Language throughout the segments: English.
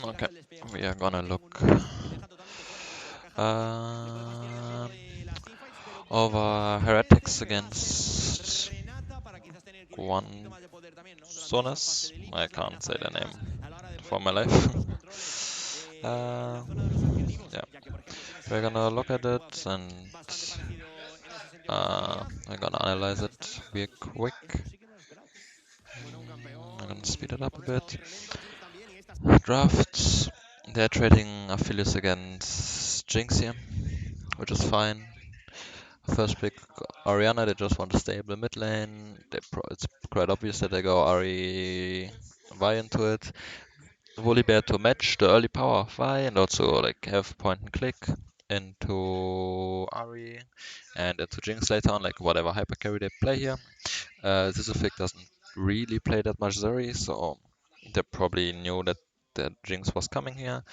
Okay, we are gonna look over heretics against one Sonas. I can't say the name for my life. Yeah, we're gonna look at it and I'm gonna analyze it real quick. I'm gonna speed it up a bit. Drafts. They're trading Aphelios against Jinx here, which is fine. First pick Orianna, they just want to stay in the mid lane. It's quite obvious that they go Ahri Vi into it. Volibear to match the early power of Vi and also like have point and click into Ahri and into Jinx later on, like whatever hyper carry they play here. Zizovic doesn't really play that much Zeri, so they probably knew that the Jinx was coming here.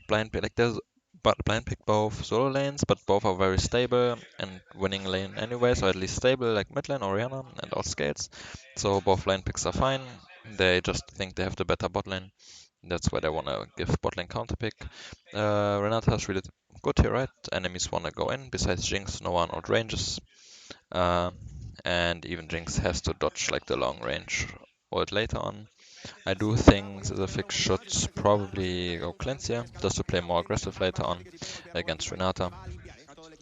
Blind pick, like there's but blind pick both solo lanes, but both are very stable and winning lane anyway, so at least stable like mid lane, Orianna and all scales. So both lane picks are fine. They just think they have the better bot lane. That's why they wanna give bot lane counter pick. Renata's really good here, right? Enemies wanna go in. Besides Jinx, no one outranges. And even Jinx has to dodge like the long range ult later on. I do think Sisyphix should probably go cleanse here, just to play more aggressive later on against Renata,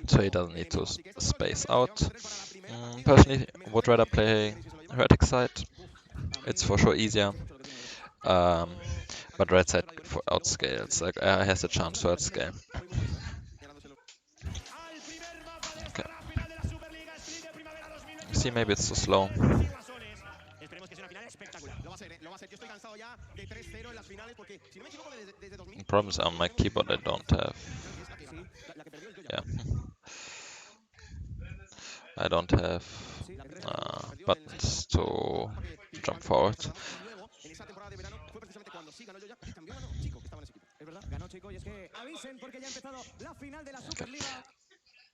so he doesn't need to space out. Personally, would rather play Heretic side. It's for sure easier, um, but right side for outscales, like has a chance to outscale. Okay. See, maybe it's too slow. The problem is on my keyboard I don't have. Yeah. I don't have buttons to jump forward. Okay.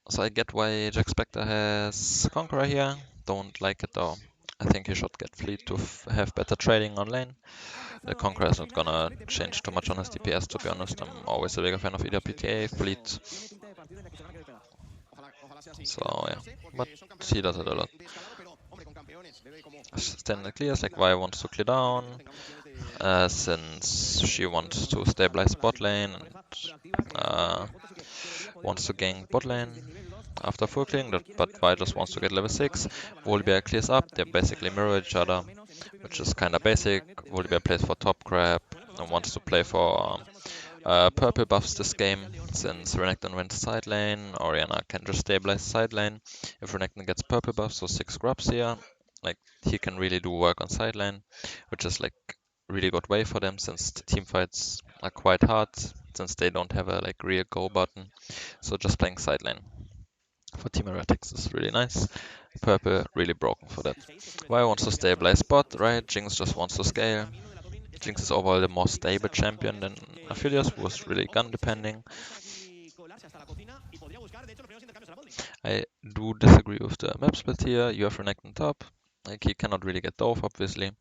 So I get why Jack Spectre has Conqueror here. Don't like it though. I think he should get Fleet to have better trading on lane. The Conqueror is not gonna change too much on his DPS, to be honest. I'm always a bigger fan of either PTA, Fleet. So yeah, but he does it a lot. Standing clears, like Vi wants to clear down, since she wants to stabilize bot lane and wants to gank bot lane after full clearing, but Vi just wants to get level 6. Volibear clears up, they basically mirror each other, which is kinda basic. Volibear plays for top grab and wants to play for purple buffs this game, since Renekton went side lane, Orianna can just stabilize side lane. If Renekton gets purple buffs, so 6 grubs here, like he can really do work on side lane, which is like really good way for them, since the team fights are quite hard, since they don't have a like real go button. So just playing side lane for Team Heretics is really nice. Purple really broken for that. Vi wants to stabilize bot, right? Jinx just wants to scale. Jinx is overall the more stable champion than Aphelios, who was really gun depending. I do disagree with the map split here. You have Renekton top. Like he cannot really get dove, obviously,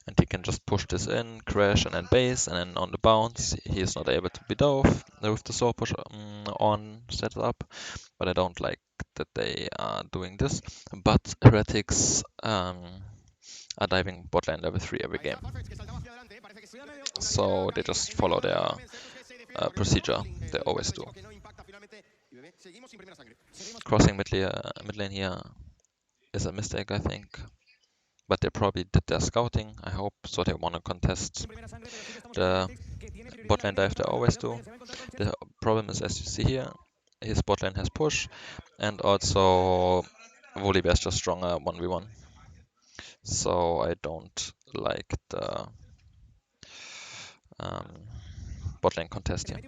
and he can just push this in, crash, and then base, and then on the bounce he is not able to be dove with the soul push on setup. But I don't like that they are doing this. But Heretics are diving bot lane level 3 every game, so they just follow their procedure they always do. Crossing mid lane here is a mistake, I think. But they probably did their scouting, I hope, so they want to contest the bot lane dive they always do. The problem is, as you see here, his bot lane has push, and also Volibear is just stronger 1v1. So I don't like the bot lane contest here.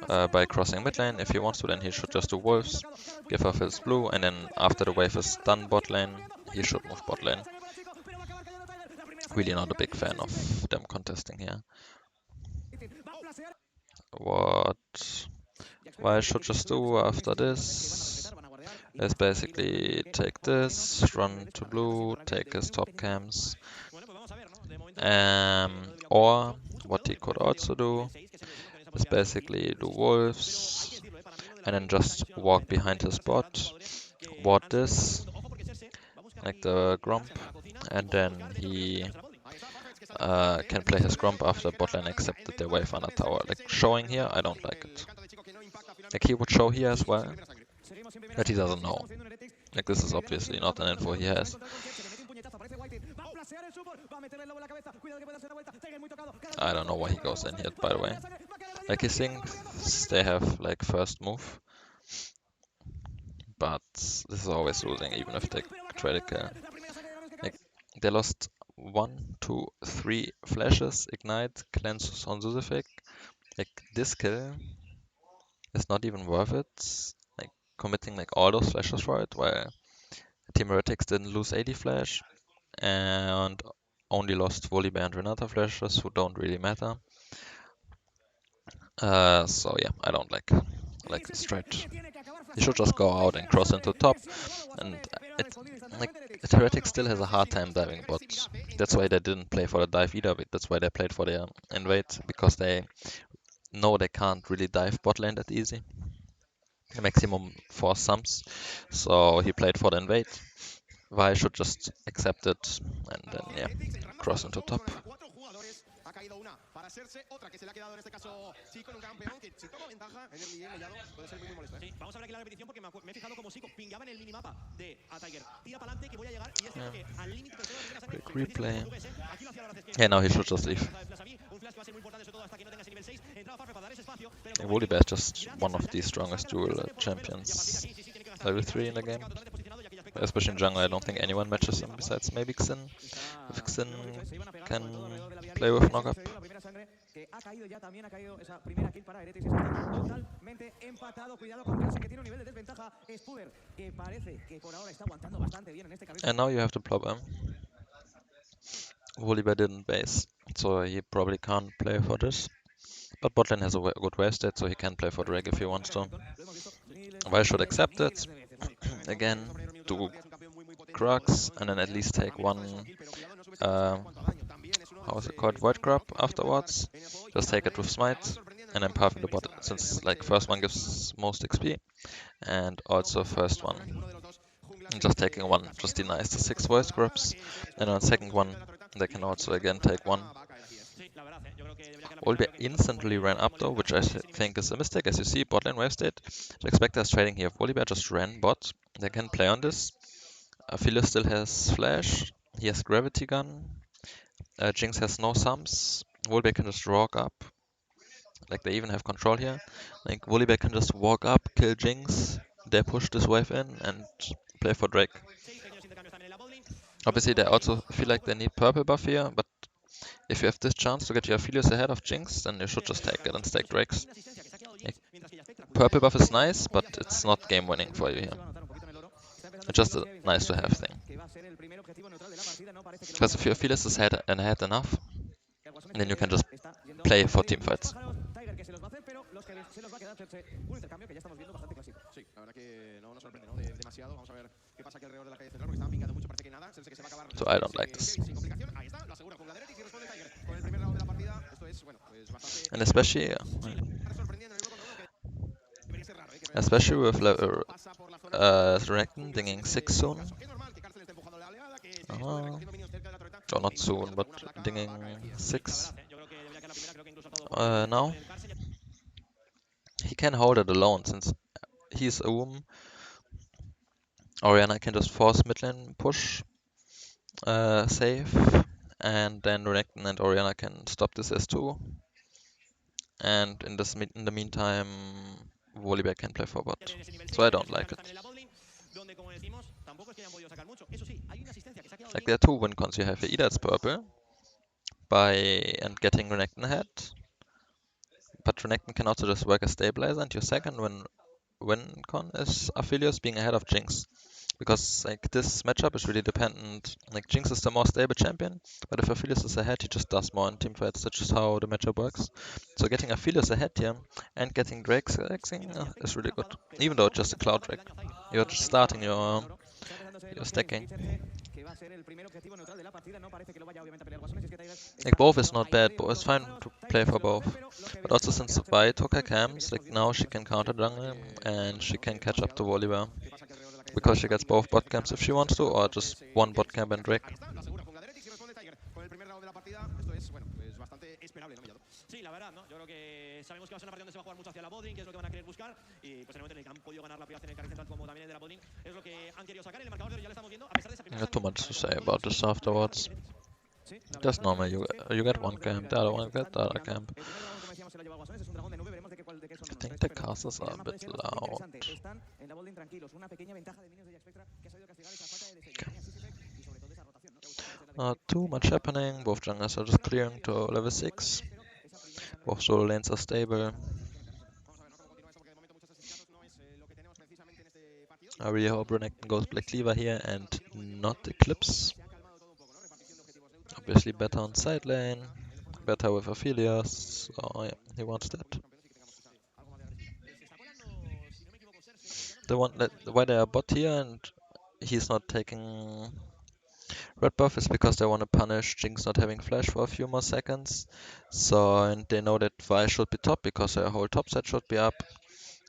By crossing mid lane, if he wants to, then he should just do wolves, give off his blue, and then after the wave is done bot lane, he should move bot lane. Really not a big fan of them contesting here. What I should just do after this is basically take this, run to blue, take his top camps, or what he could also do is basically do wolves and then just walk behind his bot, ward this, like the Grump, and then he can play his Grump after botlane accepted their wave under tower. Like showing here, I don't like it. Like he would show here as well, but he doesn't know. Like this is obviously not an info he has. I don't know why he goes in here, by the way. Like he thinks they have like first move, but this is always losing even if they try to kill. Like they lost 1, 2, 3 flashes, ignite, cleanse on Zuzifik. Like this kill is not even worth it. Like committing like all those flashes for it, while Team Heretics didn't lose 80 flash and only lost Volibear and Renata flashes who don't really matter. So yeah, I don't like this strat. You should just go out and cross into top, and Heretics still has a hard time diving bot. That's why they didn't play for the dive either. That's why they played for their invade, because they know they can't really dive bot lane that easy. Maximum 4 sums, so he played for the invade. Vi should just accept it and then yeah, cross into top. Quick replay. Yeah, now he should just leave. Volibear is just one of the strongest dual champions. Level 3 in the game. Especially in jungle, I don't think anyone matches him besides maybe Xin. If Xin can play with knockup. And now you have the problem. Volibear didn't base, so he probably can't play for this. But botlane has a good wave state, so he can play for Drake if he wants to. Vi should accept it. Again, do Crux, and then at least take one, how is it called, Void Grub afterwards. Just take it with Smite, and then puff in the bot, since like first one gives most XP, and also first one. And just taking one just denies the 6 Void Grubs, and on second one they can also again take one. Volibear instantly ran up though, which I think is a mistake. As you see, botlane wave state. So expect us trading here. Volibear just ran bot. They can play on this. Philo still has flash. He has gravity gun. Jinx has no sums. Volibear can just walk up. Like they even have control here. Like Volibear can just walk up, kill Jinx. They push this wave in and play for Drake. Obviously they also feel like they need purple buff here, but if you have this chance to get your Aphelios ahead of Jinx, then you should just take it and stack Drakes. Like, purple buff is nice, but it's not game winning for you here. It's just a nice to have thing. Because if your Aphelios is ahead enough, then you can just play for teamfights. So I don't like this. And especially with Renekton dinging 6 soon. Oh, not soon, but dinging 6 now. He can hold it alone since he's a womb. Orianna can just force mid lane push, save, and then Renekton and Orianna can stop this S2. And in the meantime, Volibear can play for bot. So I don't like it. Like there are 2 win cons you have here. Either it's purple and getting Renekton ahead, but Renekton can also just work as stabilizer, and your second win con is Aphelios being ahead of Jinx. Because like this matchup is really dependent. Like Jinx is the more stable champion, but if Aphelios is ahead, he just does more in teamfights. That's just how the matchup works. So getting Aphelios ahead here and getting Drake selecting is really good. Even though it's just a Cloud Drake. You're just starting your stacking. Like both is not bad, but it's fine to play for both. But also since Vi took her camps, like now she can counter jungle and she can catch up to Volibear. Because she gets both bot camps if she wants to, or just one bot camp and Drake. Sí, la verdad, ¿no? Yo creo que sabemos que va a ser una partida donde se va a jugar mucho hacia la botlane, que es lo que van a querer buscar. Y pues en el momento en el que han podido ganar la primera en el carry central como también el de la botlane, es lo que han querido sacar. En el marcador ya lo estamos viendo, a pesar de esa primera Not too much to say about this afterwards. Just normal, you get one camp, the other one get the other camp. I think the casters are a bit loud. Not too much happening, both jungles are just clearing to level 6. Both solo lanes are stable. I really hope Renekton goes Black Cleaver here and not Eclipse. Obviously better on side lane, better with Aphelios, so yeah, he wants that. Why they are bot here and he's not taking red buff is because they want to punish Jinx not having flash for a few more seconds. So, and they know that Vi should be top because her whole top side should be up.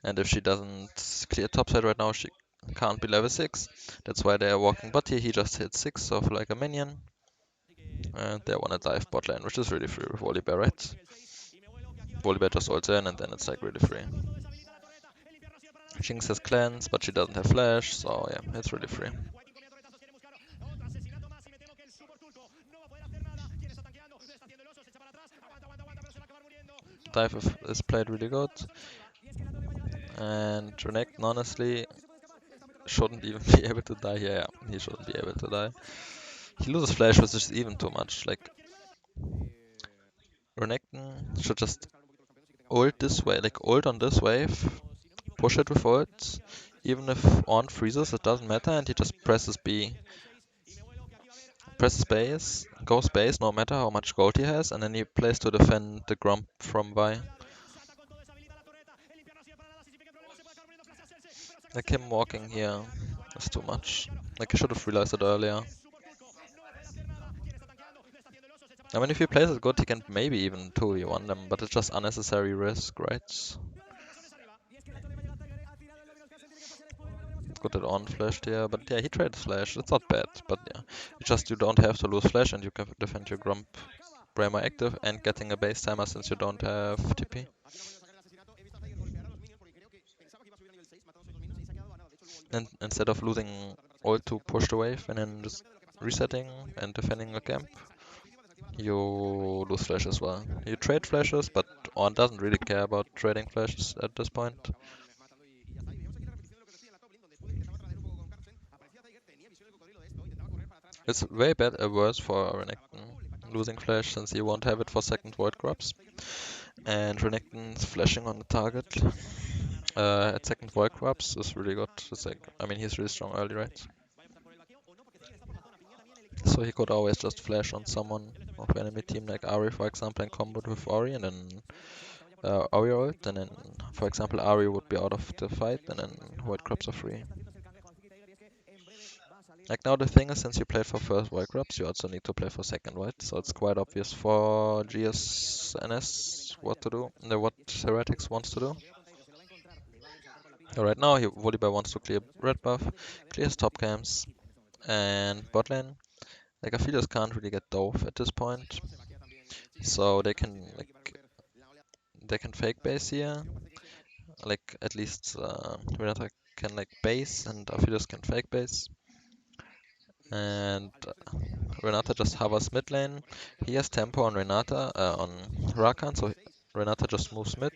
And if she doesn't clear top side right now, she can't be level 6. That's why they are walking bot here. He just hit 6 of like a minion. And they want to dive bot lane, which is really free with Volibear, right? Volibear just ults in and then it's like really free. Jinx has cleanse, but she doesn't have flash, so yeah, it's really free. Dive is played really good. And Renekton honestly shouldn't even be able to die. Yeah, he shouldn't be able to die. He loses flash, which is even too much. Like, Renekton should just ult this way, like ult on this wave, push it with ult. Even if on freezes, it doesn't matter, and he just presses B. Presses base, goes base no matter how much gold he has, and then he plays to defend the Grump from Vi. Like him walking here is too much. Like I should have realized it earlier. I mean, if he plays it good, he can maybe even 2v1 them, but it's just unnecessary risk, right? It's good that on flashed here, but yeah, he traded flash. It's not bad, but yeah, you don't have to lose flash and you can defend your Grump Bramer active and getting a base timer since you don't have TP. And instead of losing ult to push the wave and then just resetting and defending a camp, you lose flash as well. You trade flashes, but On doesn't really care about trading flashes at this point. It's way worse for Renekton losing flash since he won't have it for second void crops. And Renekton's flashing on the target at second void crops is really good. It's like, I mean, he's really strong early, right? So he could always just flash on someone of enemy team like Ari, for example, and combo with Ori, and then Ori ult, and then, for example, Ari would be out of the fight, and then void crops are free. Like now the thing is, since you played for first void crops, you also need to play for second, right? So it's quite obvious for GSNS what to do, what Heretics wants to do. Right now, Volibear wants to clear red buff, clears top camps, and bot lane. Like Aphelios can't really get dove at this point, so they can fake base here. Like at least Renata can like base, and Aphelios can fake base. And Renata just hovers mid lane. He has tempo on on Rakan, so Renata just moves mid.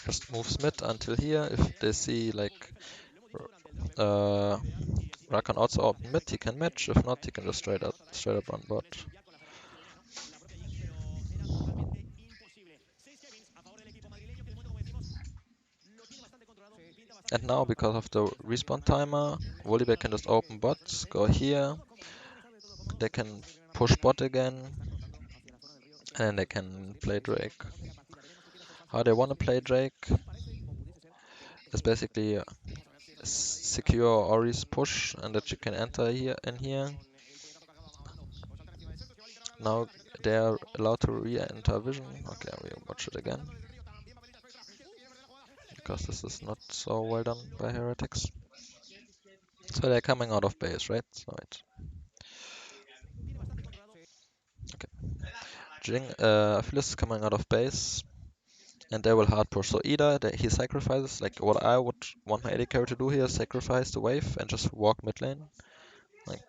Just moves mid until here. If they see like Rakan also open mid, he can match. If not, he can just straight up run bot. And now, because of the respawn timer, Volibear can just open bots, go here. They can push bot again, and they can play Drake. How they want to play Drake is basically secure Ori's push, and that you can enter here and here. Now they are allowed to re-enter vision. Okay, we watch it again because this is not so well done by heretics. So they're coming out of base, right? So wait. Okay. Phyllis is coming out of base, and they will hard push. So either he sacrifices, like what I would want my AD carry to do here, sacrifice the wave and just walk mid lane. Like,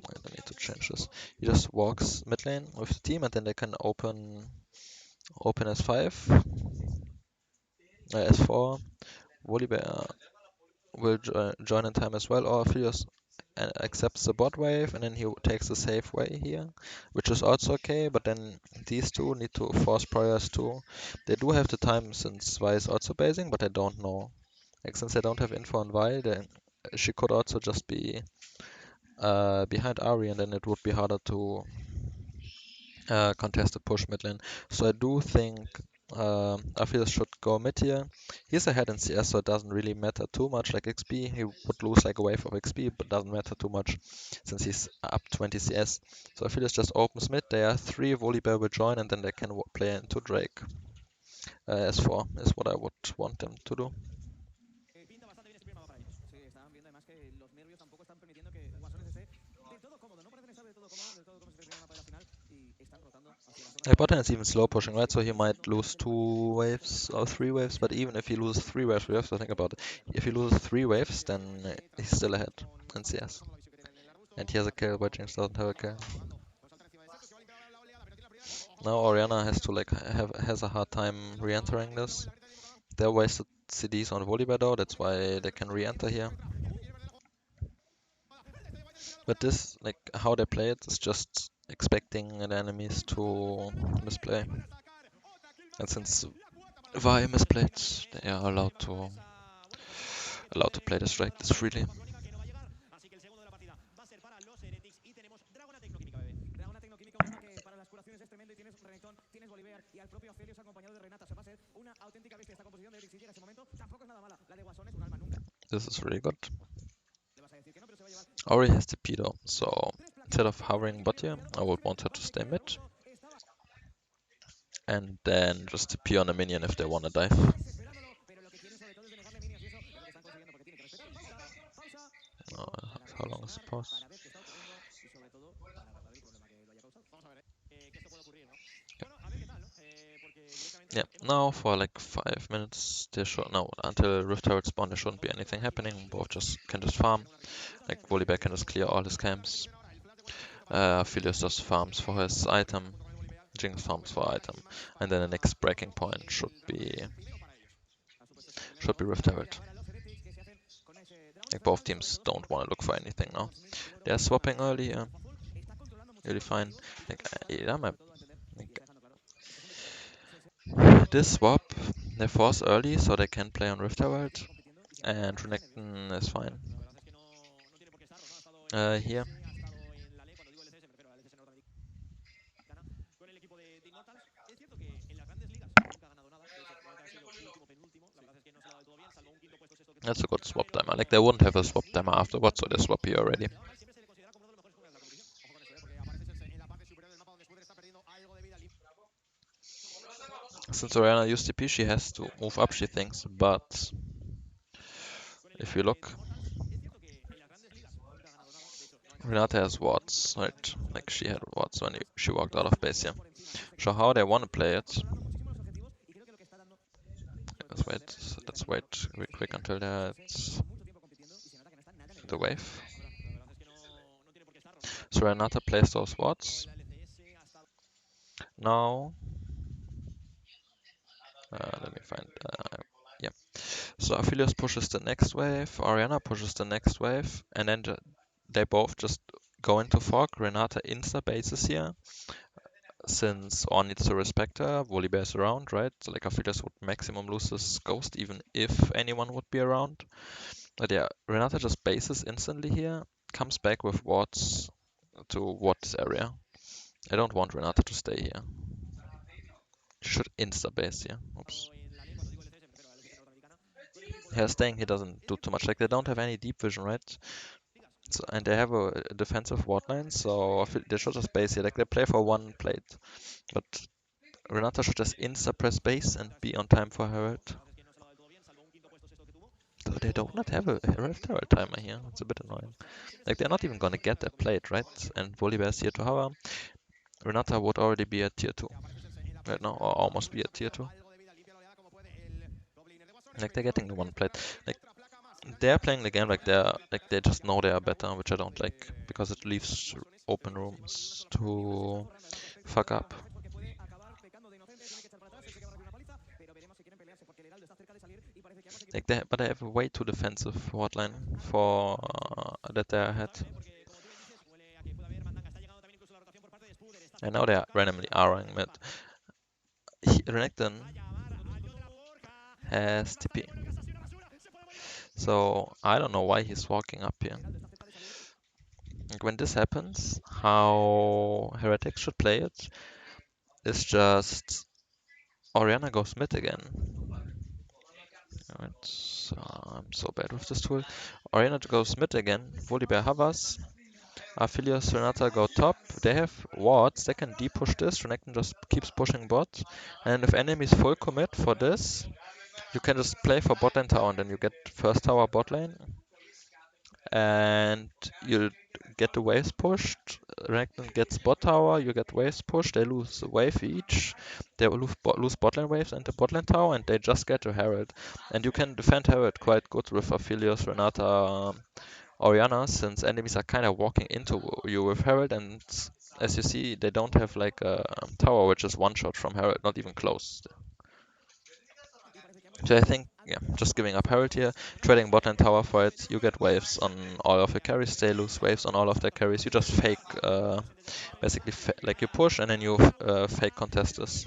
I need to change this. He just walks mid lane with the team, and then they can open S5, S4. Volibear will join in time as well, or Philios accepts the bot wave, and then he takes the safe way here, which is also okay, but then these two need to force priors too. They do have the time since Vi is also basing, but I don't know. Like, since I don't have info on Vi, then she could also just be behind Ari, and then it would be harder to contested push mid lane. So I do think Arceus should go mid here. He's ahead in CS, so it doesn't really matter too much. Like XP, he would lose like a wave of XP, but doesn't matter too much since he's up 20 CS. So Arceus just opens mid. There are 3 Volibear will join, and then they can play into Drake. S4 is what I would want them to do. Bottom is even slow pushing, right? So he might lose 2 waves or 3 waves, but even if he loses 3 waves, we have to think about it. If he loses 3 waves, then he's still ahead in CS. And he has a kill, but Jinx doesn't have a kill. Now Orianna has to has a hard time re-entering this. They're wasted CDs on Volibear though, that's why they can re-enter here. But this, like, how they play it is just expecting the enemies to misplay. And since Vi misplayed, they are allowed to play this like this freely. This is really good. Ori has the P though, so instead of hovering bot here, I would want her to stay mid. And then just TP on a minion if they want to dive. How long is the pause? Yeah, now for like 5 minutes, there should no until Rift Herald spawn there shouldn't be anything happening. Both can just farm. Like Volibear can just clear all his camps. Philios just farms for his item. Jinx farms for item, and then the next breaking point should be Rift Herald. Like both teams don't want to look for anything now. They're swapping early, really fine. Like, this swap they force early so they can play on Rift Herald, and Renekton is fine. Here. That's a good swap timer. Like they wouldn't have a swap timer afterwards, so they swap here already. Since Orianna used TP, she has to move up, she thinks, but if you look, Renata has wards, right? Like she had wards when she walked out of base here. So how they want to play it? Let's wait real quick until that's the wave. So Renata plays those wards. Now, let me find. Yeah. So Aphelios pushes the next wave, Orianna pushes the next wave, and then they both just go into fog. Renata insta bases here, since Ornn needs to respect her. Volibear is around, right? So like Aphelios would maximum lose his ghost even if anyone would be around. But yeah, Renata just bases instantly here, comes back with wards to ward this area. I don't want Renata to stay here. She should insta base here. Oops. Yeah, staying here doesn't do too much. Like they don't have any deep vision, right? So, and they have a defensive ward line, so they should just base here. Like they play for one plate, but Renata should just insta-press base and be on time for Herald. So they do not have a Herald timer here. It's a bit annoying. Like they're not even gonna get that plate, right? And Volibear is here to hover. Renata would already be at tier 2 right now, or almost be at tier 2. Like they're getting the one plate. Like they're playing the game like they just know they are better, which I don't like because it leaves open rooms to fuck up. Like but they have a way too defensive hotline for that they're ahead. And now they are randomly Ring mid. Renekton has TP. So I don't know why he's walking up here. Like when this happens, how Heretics should play it is just Orianna goes mid again. Alright, so I'm so bad with this tool. Orianna goes mid again, Volibear hovers, Aphelios, Renata go top. They have wards, they can de-push this, Renekton just keeps pushing bot. And if enemies full commit for this, you can just play for bot lane tower and then you get first tower bot lane. And you get the waves pushed. Renekton gets bot tower, you get waves pushed, they lose a wave each. They lose bot lane waves and the bot lane tower and they just get to Herald. And you can defend Herald quite good with Aphelios, Renata, Orianna, since enemies are kind of walking into you with Herald, and as you see, they don't have like a tower which is one shot from Herald, not even close. So I think, yeah, just giving up Herald here, trading bot and tower for it, you get waves on all of your carries, they lose waves on all of their carries, you just fake, basically, like you push and then you fake contest this.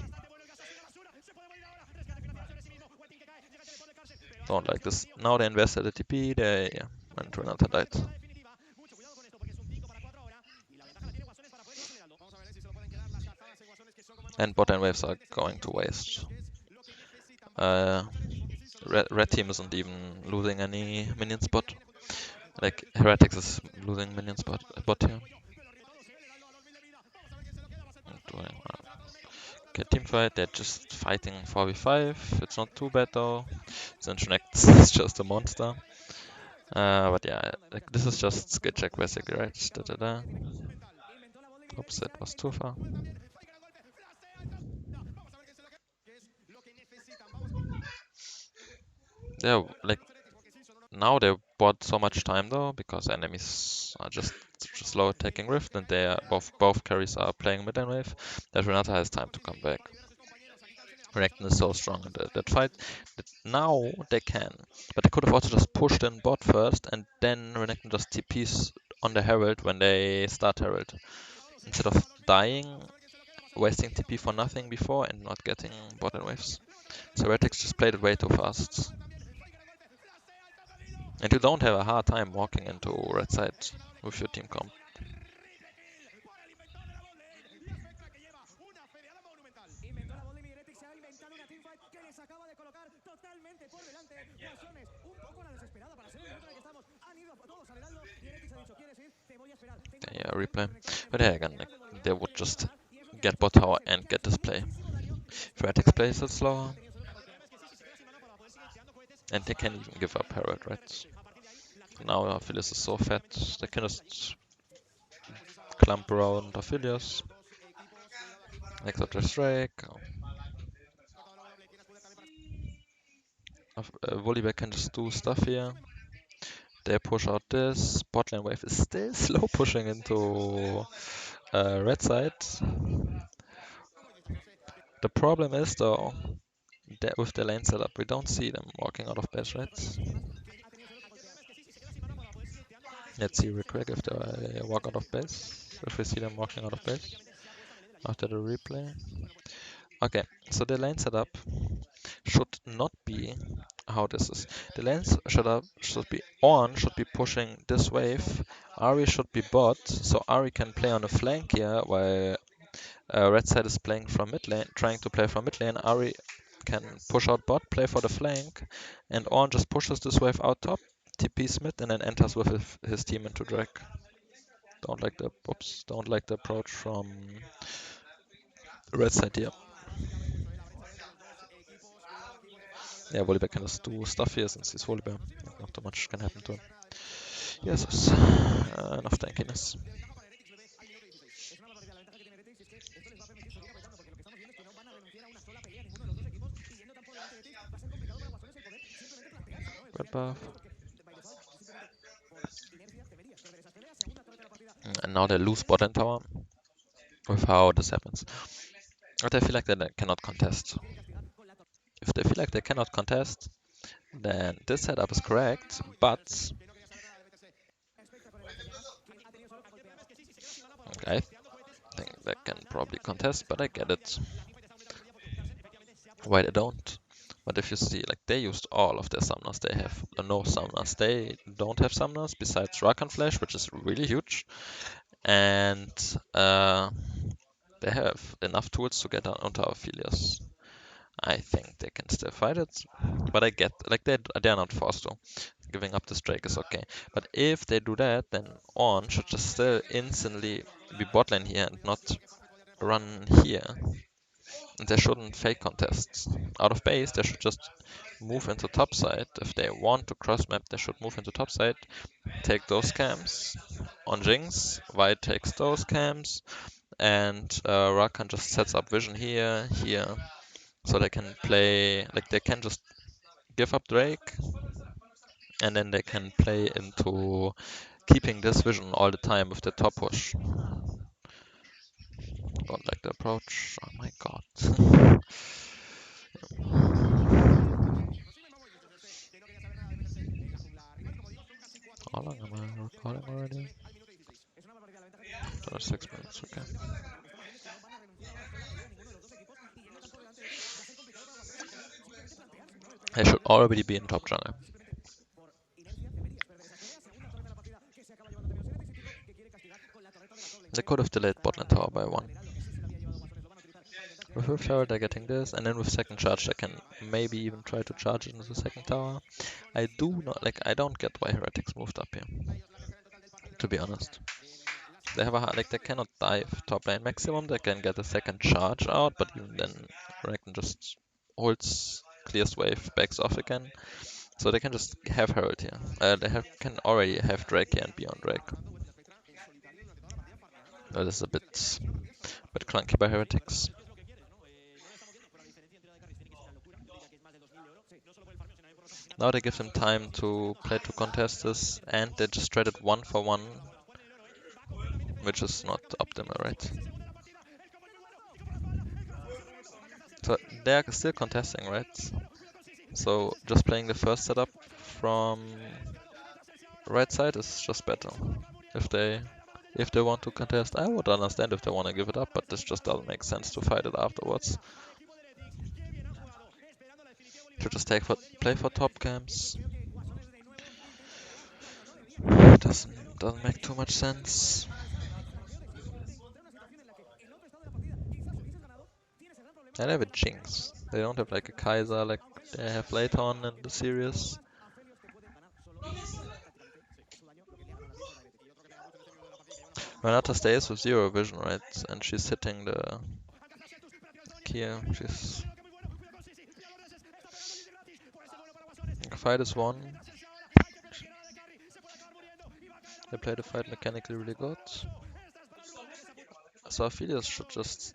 Don't like this. Now they invested the TP, they, yeah, and Renata died. And bot and waves are going to waste. Red team isn't even losing any minion spot. Like Heretics is losing minion spot bot here. Okay, team fight, they're just fighting 4v5. It's not too bad though. Zinchnex is just a monster. But yeah, like this is just skill check basically, right? Da, da, da. Oops, that was too far. Yeah, like now they bought so much time though because enemies are just slow attacking Rift and they are both carries are playing mid and wave that Renata has time to come back. Renekton is so strong in that fight that now they can, but they could have also just pushed in bot first and then Renekton just TPs on the Herald when they start Herald instead of dying, wasting TP for nothing before and not getting bot and waves. So Heretics just played it way too fast. And you don't have a hard time walking into red side with your team comp. Yeah, replay. But yeah, again, like, they would just get bot tower and get this play. Heretics plays it slower. And they can even give up Herald, right? Now Aphelios is so fat, they can just clump around Aphelios. Exotic Drake. Volibear can just do stuff here. They push out this. Botlane wave is still slow pushing into red side. The problem is though, that with the lane setup, we don't see them walking out of base, right? Let's see real quick if they walk out of base. If we see them walking out of base after the replay. Okay, so the lane setup should not be how this is. The lane setup should be on, should be pushing this wave. Ari should be bot, so Ari can play on the flank here, while red side is playing from mid lane, trying to play from mid lane. Ari can push out bot, play for the flank, and On just pushes this wave out top. TPs mid and then enters with his team into drag. Don't like the approach from red side here. Yeah, Volibear can just do stuff here since he's Volibear. Not too much can happen to him. Yes, enough tankiness. Red buff. And now they lose bot and tower with how this happens. But I feel like they cannot contest. If they feel like they cannot contest, then this setup is correct, but I think they can probably contest, but I get it. Why they don't? But if you see, like, they used all of their summoners, they have no summoners. They don't have summoners besides Rakan Flash, which is really huge, and they have enough tools to get onto Aphelios. I think they can still fight it, but I get, like, they're not forced to. Giving up this Drake is okay. But if they do that, then On should just still instantly be bot lane here and not run here. And they shouldn't fake contests. Out of base, they should just move into topside. If they want to cross map, they should move into topside, take those camps. On Jinx, White takes those camps, and Rakan just sets up vision here, here. So they can play, like, they can just give up Drake, and then they can play into keeping this vision all the time with the top push. Don't like the approach. Oh my god. How long am I recording already? 6 minutes, okay. I should already be in top jungle. They could have delayed botland tower by 1. With Rift Herald they're getting this, and then with second charge they can maybe even try to charge into the second tower. I do not, like, I don't get why Heretics moved up here, to be honest. They have like, they cannot dive top lane maximum, they can get a second charge out, but even then Renekton just holds, clears wave, backs off again. So they can just have Herald here. Can already have Drake here and be on Drake. This is a bit clunky by Heretics. Now they give them time to play to contest this, and they just traded 1 for 1, which is not optimal, right? So they're still contesting, right? So just playing the first setup from right side is just better. If they want to contest, I would understand if they want to give it up, but this just doesn't make sense to fight it afterwards. Should just play for top camps. Doesn't make too much sense. And they have a Jinx. They don't have like a Kaiser like they have later on in the series. Renata stays with 0 vision, right? And she's hitting the Kia. The fight is won. They play the fight mechanically really good. So Aphelios should just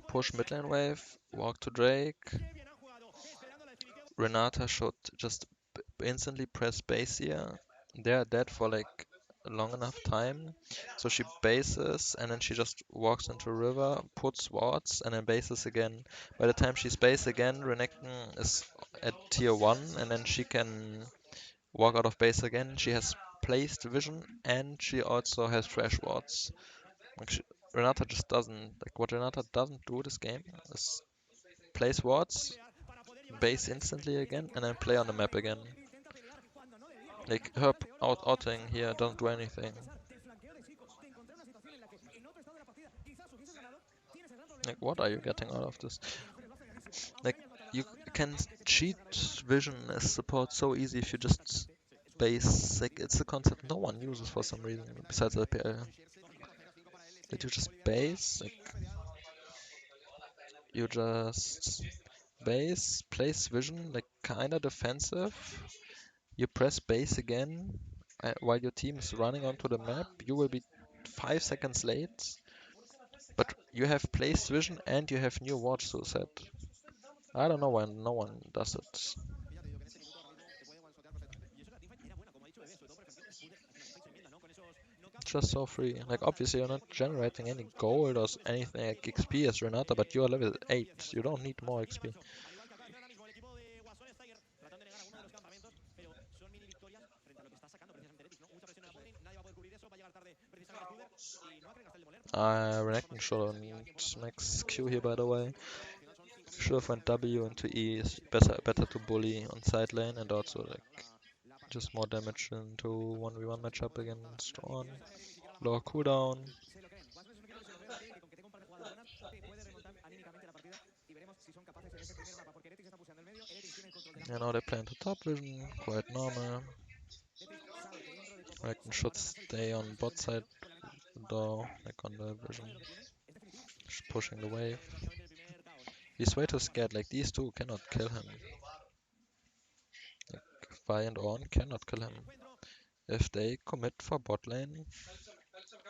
push mid lane wave, walk to Drake. Renata should just instantly press base here. They're dead for like a long enough time. So she bases and then she just walks into river, puts wards and then bases again. By the time she's base again, Renekton is at tier 1 and then she can walk out of base again. She has placed vision and she also has trash wards. Like Renata just doesn't, like, what Renata doesn't do this game is place wards, base instantly again, and then play on the map again. Like, her outing here doesn't do anything. Like, what are you getting out of this? Like, you can cheat vision as support so easy if you just base. Like it's a concept no one uses for some reason besides LPL. That you just base, like you just base, place vision, like kinda defensive. You press base again while your team is running onto the map. You will be 5 seconds late, but you have placed vision and you have new watch suicide. I don't know why no one does it. It's just so free. Like obviously you're not generating any gold or anything like XP as Renata, but you are level 8. You don't need more XP. Renekton shouldn't max Q here, by the way. Should have went W into E. Is better to bully on side lane and also like just more damage into 1v1 matchup against on lower cooldown. Yeah, now they play into top vision, quite normal. Renekton should stay on bot side though, like on the vision, just pushing the wave. He's way too scared, like these two cannot kill him. Like Vi and Ornn cannot kill him. If they commit for bot lane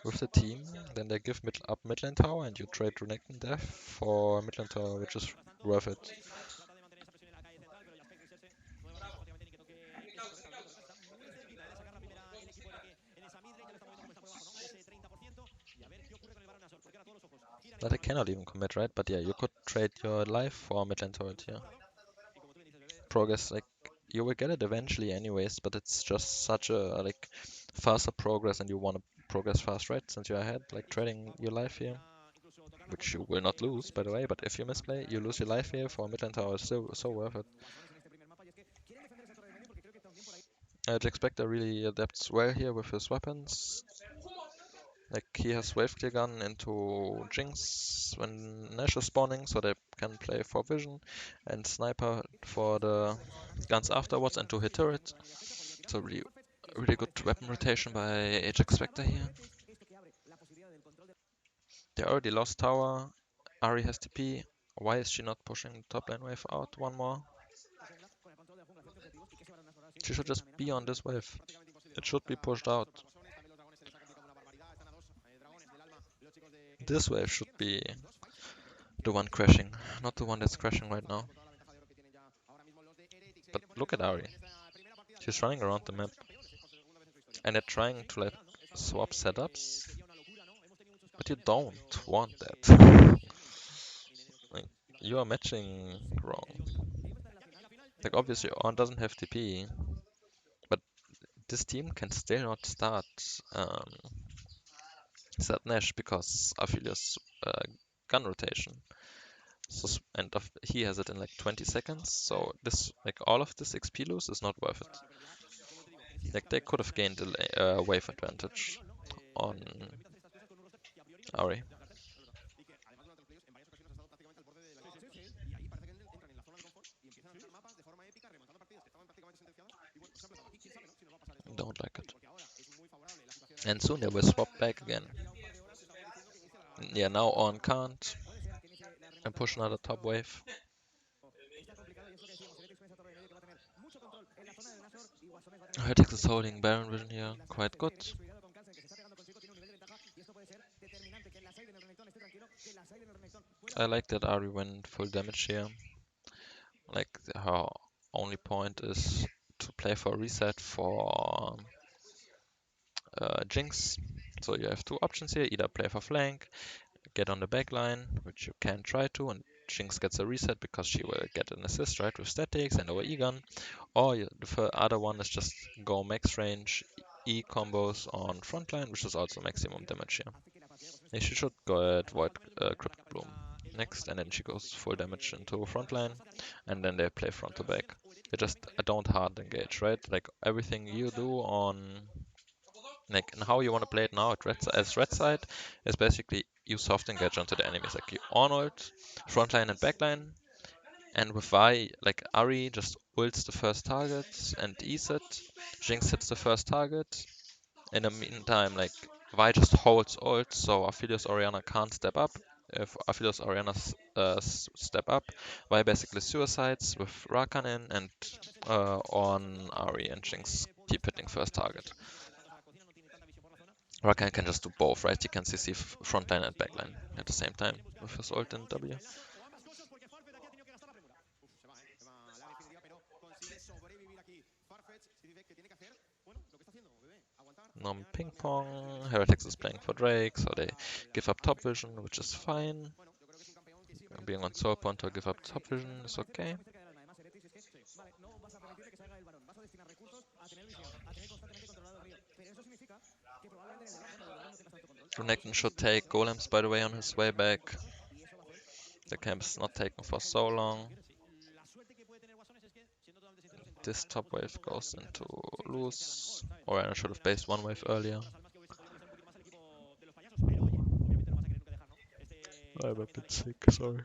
with the team, then they give mid lane tower and you trade Renekton death for mid lane tower, which is worth it. But they cannot even commit, right? But yeah, you could trade your life for mid lane turret here. Progress, like, you will get it eventually anyways, but it's just such a, like, faster progress and you want to progress fast, right? Since you're ahead, like, trading your life here, which you will not lose, by the way, but if you misplay, you lose your life here for mid lane tower, it's still so worth it. Jack Spectre really adapts well here with his weapons. Like he has wave clear gun into Jinx when Nash is spawning, so they can play for vision, and sniper for the guns afterwards and to hit turret. So really good weapon rotation by Ajax Spectre here. They already lost tower. Ahri has TP. Why is she not pushing the top lane wave out one more? She should just be on this wave. It should be pushed out. This wave should be the one crashing, not the one that's crashing right now. But look at Ahri. She's running around the map. And they're trying to like swap setups. But you don't want that. Like, you are matching wrong. Like obviously Ornn doesn't have TP. But this team can still not um, start Nash because Aphelios gun rotation. So, and he has it in like 20 seconds. So this, like all of this XP lose is not worth it. Like they could have gained a wave advantage on Ahri. Don't like it. And soon they will swap back again. Yeah, now on can't. And push another top wave. Heretics is holding Baron Vision here quite good. I like that Ahri went full damage here. Like her only point is to play for reset for Jinx. So you have two options here, either play for flank, get on the back line, which you can try to, and Jinx gets a reset because she will get an assist, right, with statics and over E-gun. Or the other one is just go max range E combos on frontline, which is also maximum damage here. And she should go at Void Cryptic Bloom next, and then she goes full damage into frontline, and then they play front to back. They just don't hard engage, right? Like everything you do on like and how you want to play it now at as red side is basically you soft engage onto the enemies, like you on ult, frontline and backline, And with Vi, like Ari just ults the first target and E's it. Jinx hits the first target. In the meantime, like Vi just holds ult, so Aphelios Orianna can't step up. If Aphelios Orianna step up, Vi basically suicides with Rakan in, and on Ari and Jinx keep hitting first target. Rakan can just do both, right? He can CC frontline and backline at the same time with his ult and W. Nom ping pong. Heretics is playing for Drake, so they give up top vision, which is fine. Being on soul point to give up top vision is okay. Renekton should take golems, by the way, on his way back. The camp is not taken for so long. This top wave goes into loose. Or I should have based one wave earlier. I'm a bit sick, sorry.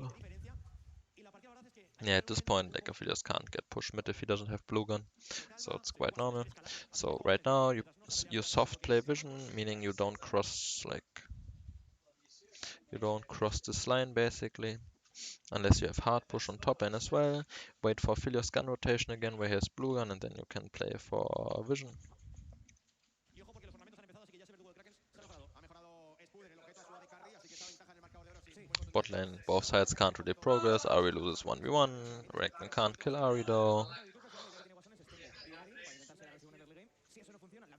Oh. Yeah, at this point, like Aphelios can't get pushed mid if he doesn't have blue gun, so it's quite normal. So right now you soft play vision, meaning you don't cross this line basically, unless you have hard push on top end as well. Wait for Aphelios gun rotation again where he has blue gun, and then you can play for vision. Bot lane, both sides can't really progress. Ari loses 1v1. Renekton can't kill Ari though.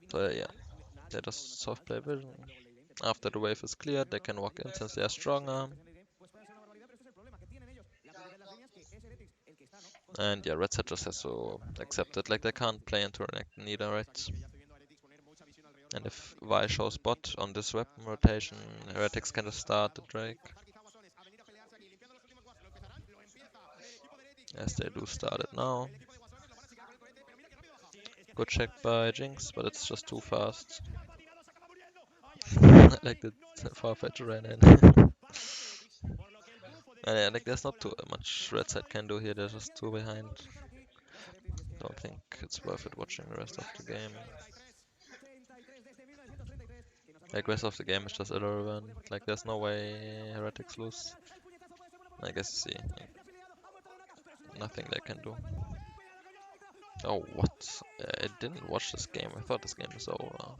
So yeah, they just soft play vision. After the wave is cleared, they can walk in since they are stronger. And yeah, Red Set just has to accept it. Like they can't play into Renekton either, right? And if Vi shows bot on this weapon rotation, Heretics can just start the Drake. Yes, they do start it now. Good check by Jinx, but it's just too fast. Like the Farfetch ran in. And yeah, like there's not too much Red Side can do here, they're just two behind. Don't think it's worth it watching the rest of the game. Like rest of the game is just irrelevant. Like there's no way Heretics lose. I guess you see, like, nothing they can do. Oh, what? I didn't watch this game. I thought this game was over.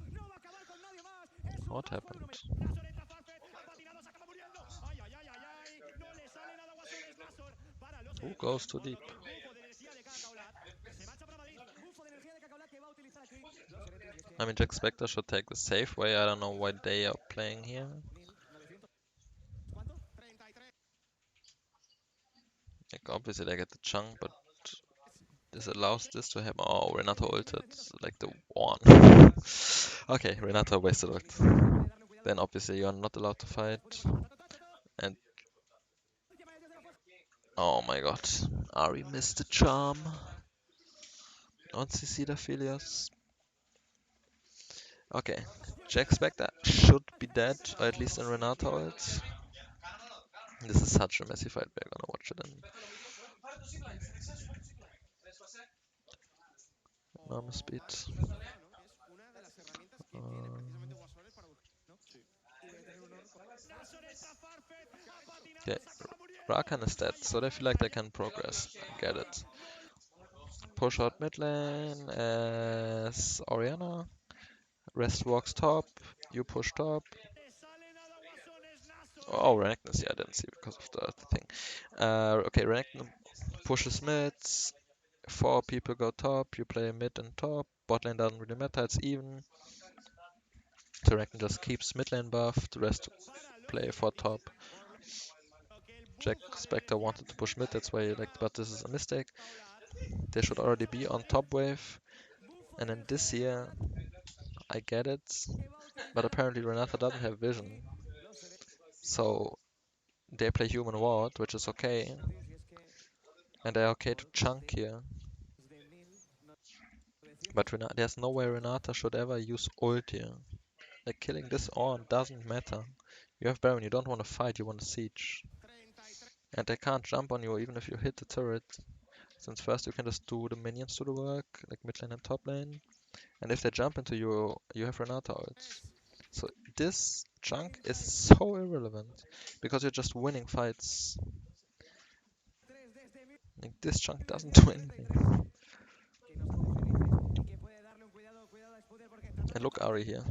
What happened? Who goes too deep? I mean, Jack Spectre should take the safe way. I don't know why they are playing here. Like, obviously they get the chunk, but this allows this to happen. Oh, Renato ulted like the one. Okay, Renato wasted ult. Then obviously you're not allowed to fight. And oh my god, Ari missed the charm on CC Aphelios. Okay, Jack Spectre should be dead, or at least in Renato ult. This is such a messy fight, we're gonna watch it in normal speed. Okay, Rakan is dead, so they feel like they can progress. I get it. Push out mid lane as Orianna. Rest walks top. You push top. Oh, Renekton, yeah, I didn't see because of the thing. Okay, Renekton pushes mids. 4 people go top. You play mid and top. Bot lane doesn't really matter, it's even. So Renekton just keeps mid lane buff. The rest play for top. Jack Spectre wanted to push mid, that's why he like, but this is a mistake. They should already be on top wave. And then this here, I get it. But apparently Renata doesn't have vision. So they play human ward, which is okay. And they're okay to chunk here. But there's no way Renata should ever use ult here. Like killing this on doesn't matter. You have Baron, you don't want to fight, you want to siege. And they can't jump on you even if you hit the turret. Since first you can just do the minions to the work, like mid lane and top lane. And if they jump into you, you have Renata ults. So this chunk is so irrelevant, because you're just winning fights. Like, this chunk doesn't do anything. And look Ari here.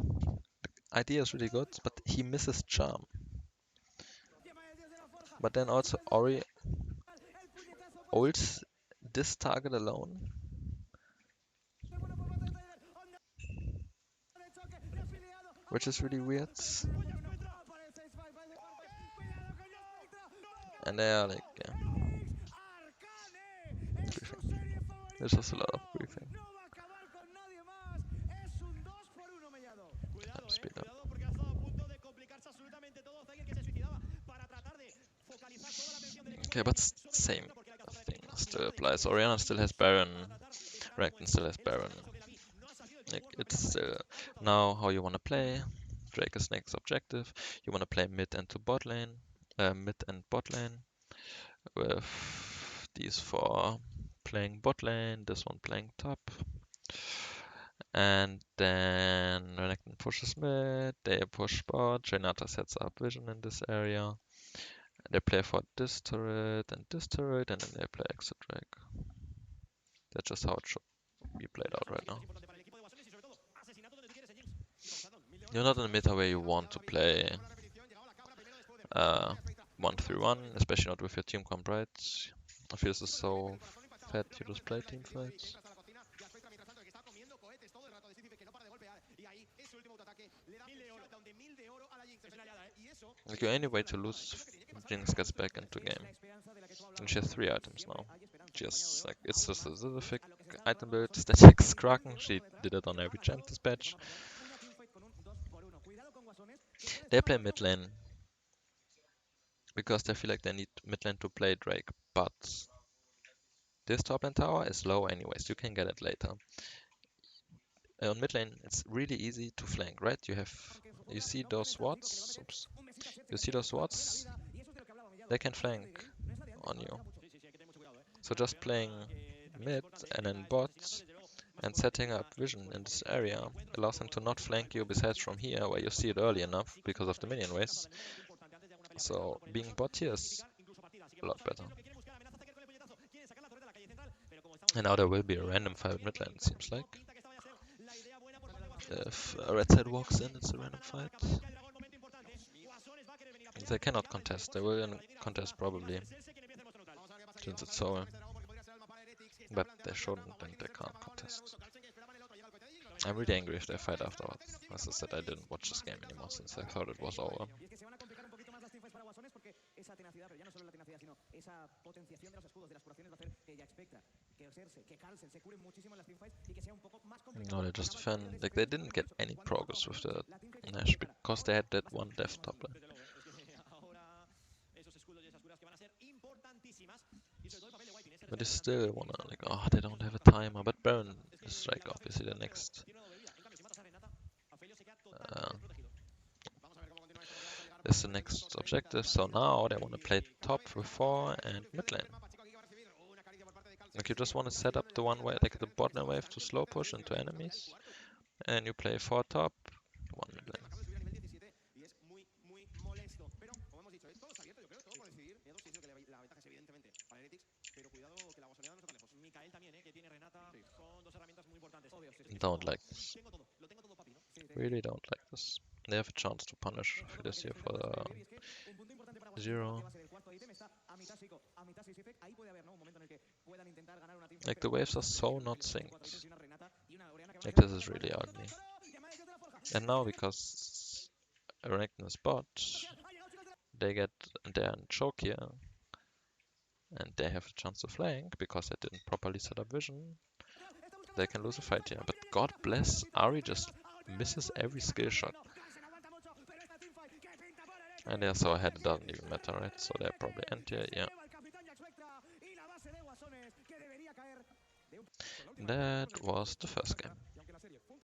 The idea is really good, but he misses charm. But then also Ori ults this target alone. Which is really weird. And they are like, yeah. Briefing. There's just a lot of briefing. Speed up. Okay, but same thing still applies. Orianna still has Baron. Renekton still has Baron. Like, it's still now how you want to play. Drake is next objective. You want to play mid and to bot lane. Mid and bot lane. With these four playing bot lane, this one playing top. And then Renekton pushes mid, they push bot, Renata sets up vision in this area. They play for this turret, and then they play exit Drake. That's just how it should be played out right now. You're not in the meta where you want to play 1-3-1, especially not with your team comp, right? I feel this is so fat, you just play team fights. Like, your only way to lose if Jinx gets back into game. And she has 3 items now. She has, like, it's just a Zizific item build, Statics Kraken, she did it on every champ this patch. They play mid lane because they feel like they need mid lane to play Drake, but this top lane tower is low anyways, you can get it later. On mid lane, it's really easy to flank, right? You see those wards, oops. You see those wards? They can flank on you. So just playing mid and then bot and setting up vision in this area allows them to not flank you besides from here where you see it early enough because of the minion waves. So being bot here is a lot better. And now there will be a random fight mid lane, it seems like. If a red side walks in, it's a random fight. They cannot contest, they will contest probably, since it's so. But they shouldn't, and they can't contest. I'm really angry if they fight afterwards. As I said, I didn't watch this game anymore since I thought it was over. No, they just defend. Like, they didn't get any progress with the Nash because they had that one death top lane. But they still wanna, like, oh, they don't have a timer. But Baron is, like, obviously the next. Is the next objective. So now they want to play top with 4 and mid lane. Like, you just want to set up the one way, like the bot lane wave to slow push into enemies, and you play 4 top, 1 mid lane. Don't like this. Really don't like this. They have a chance to punish Felicia for the 0. Like, the waves are so not synced. Like, this is really ugly. And now, because Renekton is bot, they're in choke here, and they have a chance to flank because they didn't properly set up vision. They can lose a fight here, but God bless, Ari just misses every skill shot. And they're so ahead it doesn't even matter, right? So they're probably end here, yeah. That was the first game.